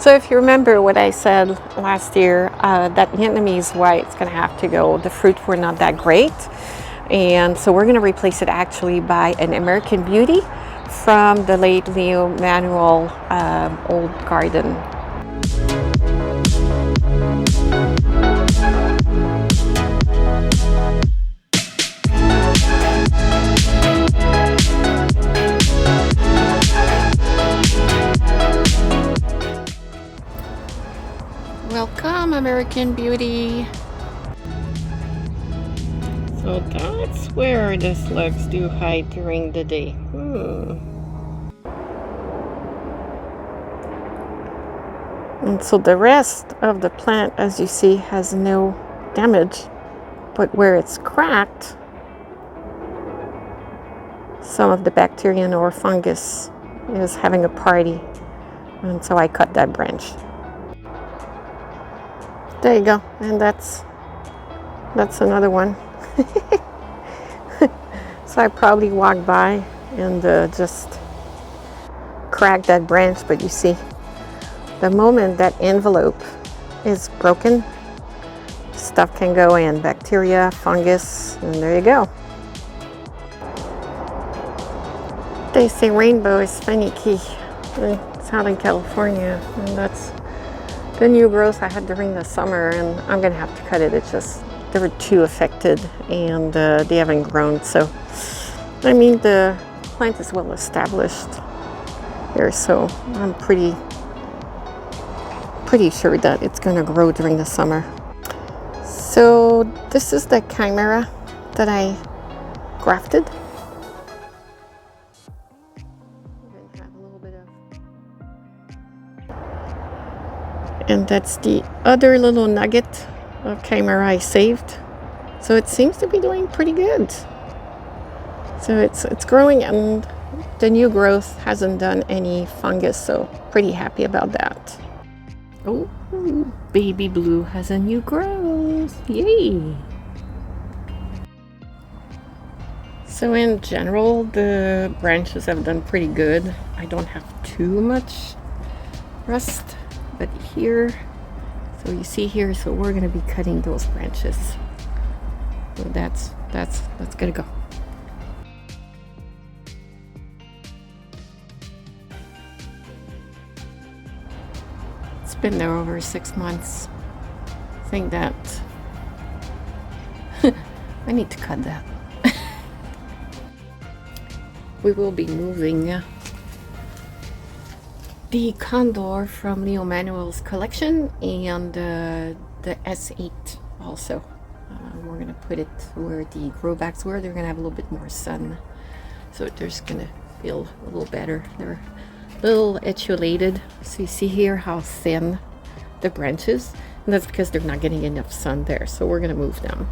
So if you remember what I said last year, that Vietnamese white's gonna have to go. The fruit were not that great. And so we're gonna replace it actually by an American Beauty from the late Leo Manuel old garden. Welcome, American Beauty. So that's where the slugs do hide during the day. And so the rest of the plant, as you see, has no damage, but where it's cracked, some of the bacteria or fungus is having a party, and so I cut that branch. There you go, and that's another one. So I probably walked by and just cracked that branch, but you see, the moment that envelope is broken, stuff can go in, bacteria, fungus, and there you go. They say rainbow is finicky in Southern California, and that's the new growth I had during the summer, and I'm gonna have to cut it. It's just they were too affected, and they haven't grown. So, I mean, the plant is well established here, so I'm pretty sure that it's gonna grow during the summer. So this is the chimera that I grafted. And that's the other little nugget of chimera I saved. So it seems to be doing pretty good. So it's growing, and the new growth hasn't done any fungus, so pretty happy about that. Oh, baby blue has a new growth. Yay! So in general, the branches have done pretty good. I don't have too much rust. But here, so you see here, so we're going to be cutting those branches. So that's going to go. It's been there over 6 months. I think that I need to cut that. We will be moving the condor from Leo Manuel's collection, and the S8 also. We're gonna put it where the grow backs were. They're gonna have a little bit more sun, so they're just gonna feel a little better. They're a little etiolated, so you see here how thin the branches, and that's because they're not getting enough sun there. So we're gonna move them.